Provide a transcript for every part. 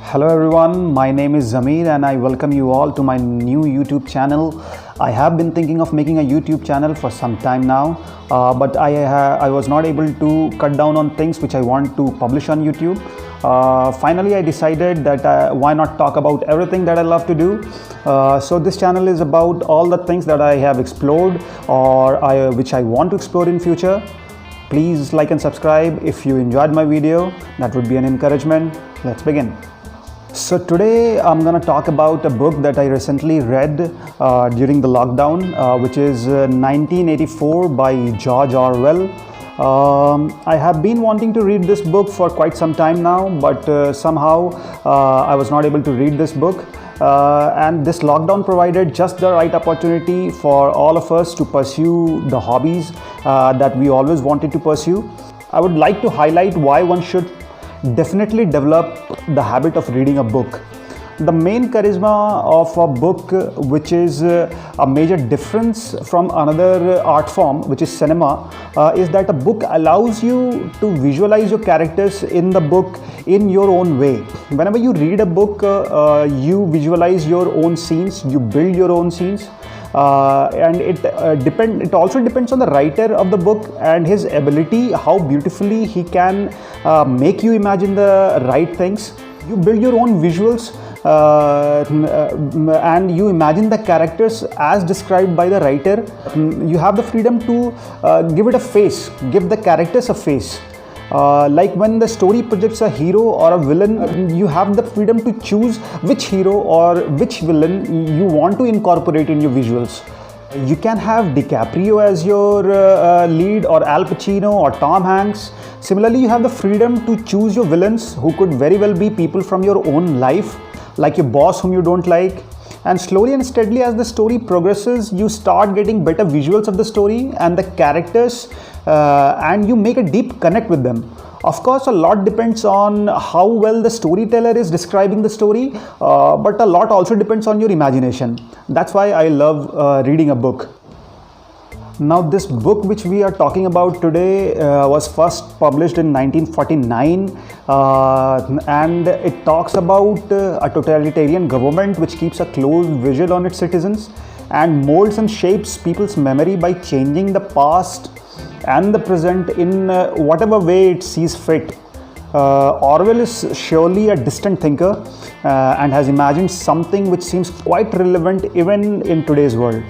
Hello everyone, my name is Zamir and I welcome you all to my new YouTube channel. I have been thinking of making a YouTube channel for some time now, but I was not able to cut down on things which I want to publish on YouTube. Finally, I decided that why not talk about everything that I love to do. So this channel is about all the things that I have explored or which I want to explore in future. Please like and subscribe if you enjoyed my video. That would be an encouragement. Let's begin. So today I'm going to talk about a book that I recently read during the lockdown, which is 1984 by George Orwell. I have been wanting to read this book for quite some time now, but somehow I was not able to read this book. And this lockdown provided just the right opportunity for all of us to pursue the hobbies that we always wanted to pursue. I would like to highlight why one should definitely develop the habit of reading a book. The main charisma of a book, which is a major difference from another art form, which is cinema, is that a book allows you to visualize your characters in the book in your own way. Whenever you read a book, you visualize your own scenes, you build your own scenes. And it also depends on the writer of the book and his ability, how beautifully he can make you imagine the right things. You build your own visuals and you imagine the characters as described by the writer. You have the freedom to give it a face, give the characters a face. Like when the story projects a hero or a villain, you have the freedom to choose which hero or which villain you want to incorporate in your visuals. You can have DiCaprio as your lead, or Al Pacino, or Tom Hanks. Similarly, you have the freedom to choose your villains, who could very well be people from your own life, like your boss whom you don't like. And slowly and steadily, as the story progresses, you start getting better visuals of the story and the characters, and you make a deep connect with them. Of course, a lot depends on how well the storyteller is describing the story, but a lot also depends on your imagination. That's why I love reading a book. Now, this book which we are talking about today was first published in 1949, and it talks about a totalitarian government which keeps a close vigil on its citizens and molds and shapes people's memory by changing the past and the present in whatever way it sees fit. Orwell is surely a distant thinker and has imagined something which seems quite relevant even in today's world.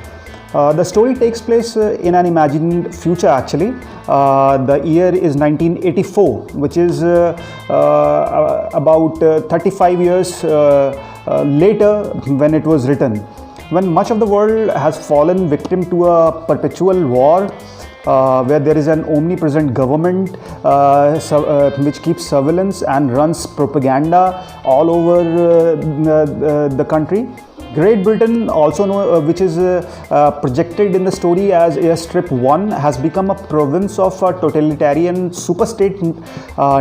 The story takes place in an imagined future actually. The year is 1984, which is about 35 years later when it was written, when much of the world has fallen victim to a perpetual war, where there is an omnipresent government which keeps surveillance and runs propaganda all over the country. Great Britain, also which is projected in the story as Airstrip 1, has become a province of a totalitarian superstate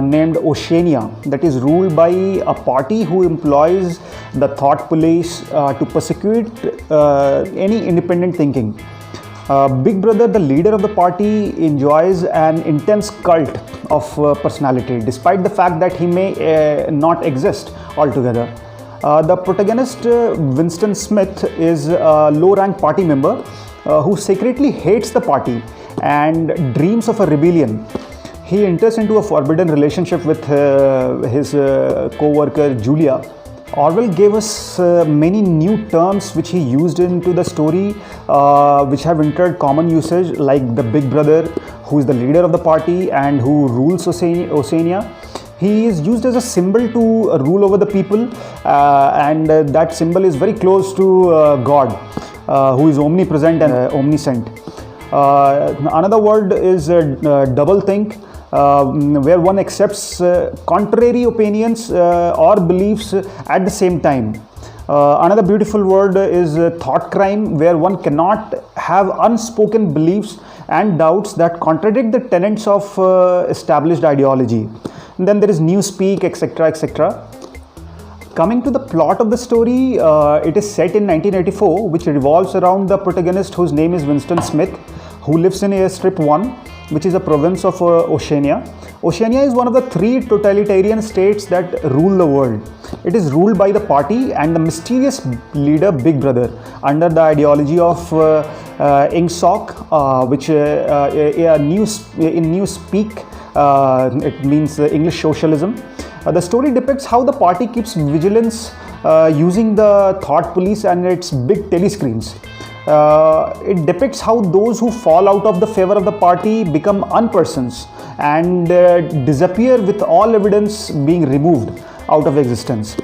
named Oceania, that is ruled by a party who employs the thought police to persecute any independent thinking. Big Brother, the leader of the party, enjoys an intense cult of personality, despite the fact that he may not exist altogether. The protagonist, Winston Smith, is a low-rank party member who secretly hates the party and dreams of a rebellion. He enters into a forbidden relationship with his co-worker Julia. Orwell gave us many new terms which he used into the story, which have entered common usage, like the Big Brother, who is the leader of the party and who rules Oceania. He is used as a symbol to rule over the people, and that symbol is very close to God, who is omnipresent and omniscient. Another word is doublethink, where one accepts contrary opinions or beliefs at the same time. Another beautiful word is thought crime, where one cannot have unspoken beliefs and doubts that contradict the tenets of established ideology. And then there is newspeak, etc., etc. Coming to the plot of the story, it is set in 1984, which revolves around the protagonist, whose name is Winston Smith, who lives in Airstrip 1, which is a province of Oceania. Oceania is one of the 3 totalitarian states that rule the world. It is ruled by the party and the mysterious leader Big Brother under the ideology of Ingsoc, which in Newspeak it means English socialism. The story depicts how the party keeps vigilance using the thought police and its big telescreens. It depicts how those who fall out of the favor of the party become unpersons and disappear with all evidence being removed out of existence.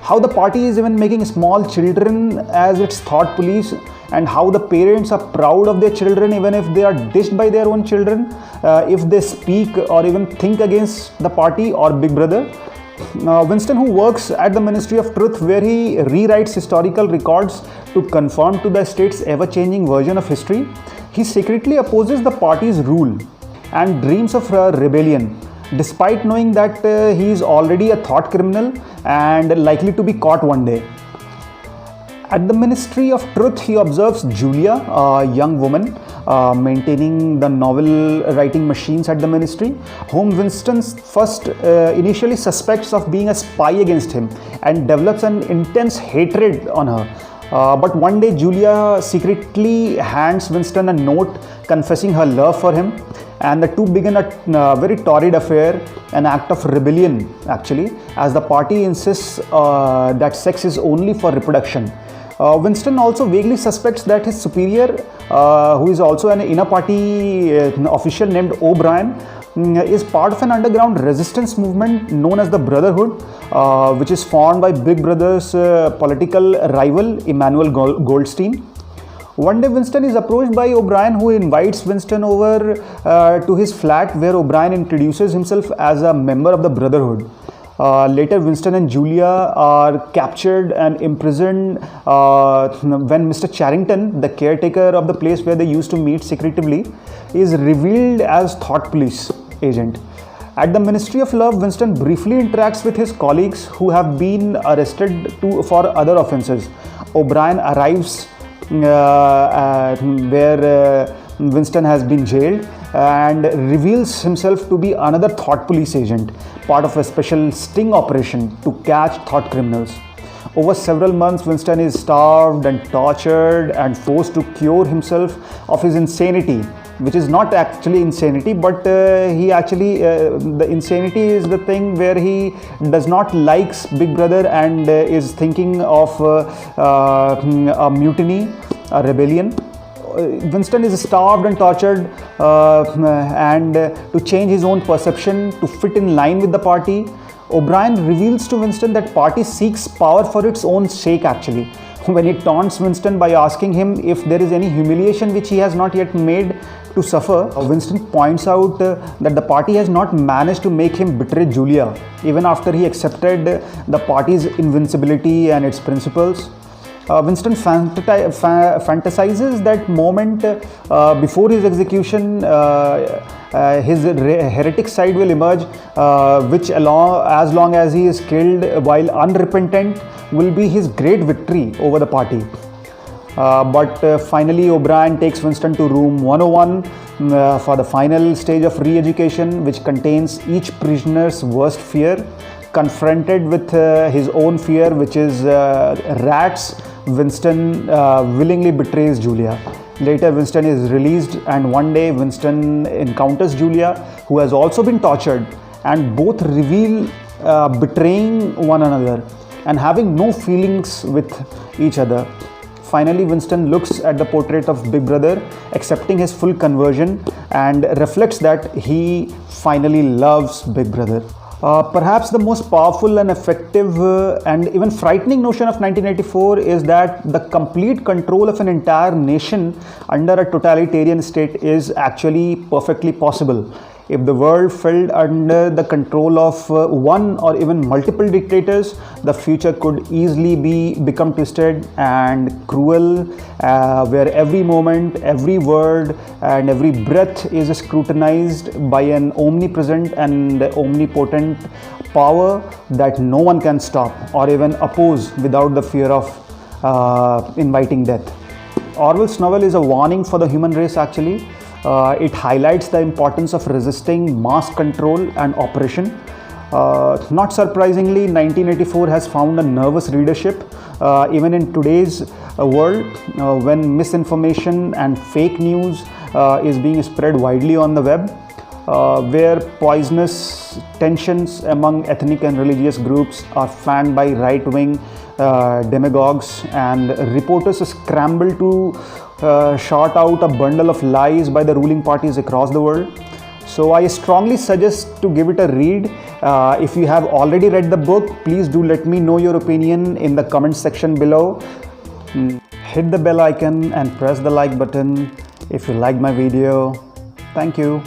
How the party is even making small children as its thought police, and how the parents are proud of their children even if they are dished by their own children, if they speak or even think against the party or Big Brother. Winston, who works at the Ministry of Truth, where he rewrites historical records to conform to the state's ever-changing version of history, he secretly opposes the party's rule and dreams of rebellion, despite knowing that he is already a thought criminal and likely to be caught one day. At the Ministry of Truth, he observes Julia, a young woman maintaining the novel writing machines at the ministry, whom Winston first initially suspects of being a spy against him and develops an intense hatred on her. But one day Julia secretly hands Winston a note confessing her love for him, and the two begin a very torrid affair, an act of rebellion actually, as the party insists that sex is only for reproduction. Winston also vaguely suspects that his superior, who is also an inner party official named O'Brien, is part of an underground resistance movement known as the Brotherhood, which is formed by Big Brother's political rival Emmanuel Goldstein. One day Winston is approached by O'Brien, who invites Winston over to his flat, where O'Brien introduces himself as a member of the Brotherhood. Later, Winston and Julia are captured and imprisoned when Mr. Charrington, the caretaker of the place where they used to meet secretively, is revealed as thought police agent. At the Ministry of Love, Winston briefly interacts with his colleagues who have been arrested for other offences. O'Brien arrives where Winston has been jailed and reveals himself to be another thought police agent, part of a special sting operation to catch thought criminals. Over several months, Winston is starved and tortured and forced to cure himself of his insanity, which is not actually insanity, but the insanity is the thing where he does not like Big Brother and is thinking of a mutiny, a rebellion. Winston is starved and tortured and to change his own perception to fit in line with the party, O'Brien reveals to Winston that party seeks power for its own sake actually. When he taunts Winston by asking him if there is any humiliation which he has not yet made to suffer, Winston points out that the party has not managed to make him betray Julia even after he accepted the party's invincibility and its principles. Winston fantasizes that moment before his execution, his heretic side will emerge, which as long as he is killed while unrepentant will be his great victory over the party. But finally O'Brien takes Winston to room 101 for the final stage of re-education, which contains each prisoner's worst fear. Confronted with his own fear, which is rats, Winston willingly betrays Julia. Later, Winston is released, and one day Winston encounters Julia, who has also been tortured, and both reveal betraying one another and having no feelings with each other. Finally, Winston looks at the portrait of Big Brother, accepting his full conversion, and reflects that he finally loves Big Brother. Perhaps the most powerful and effective and even frightening notion of 1984 is that the complete control of an entire nation under a totalitarian state is actually perfectly possible. If the world fell under the control of one or even multiple dictators, the future could easily become twisted and cruel, where every moment, every word, and every breath is scrutinized by an omnipresent and omnipotent power that no one can stop or even oppose without the fear of inviting death. Orwell's novel is a warning for the human race actually. It highlights the importance of resisting mass control and oppression. Not surprisingly, 1984 has found a nervous readership, even in today's world, when misinformation and fake news is being spread widely on the web, where poisonous tensions among ethnic and religious groups are fanned by right-wing demagogues, and reporters scramble to sort out a bundle of lies by the ruling parties across the world. So I strongly suggest to give it a read. If you have already read the book, please do let me know your opinion in the comment section below. Hit the bell icon and press the like button if you liked my video. Thank you.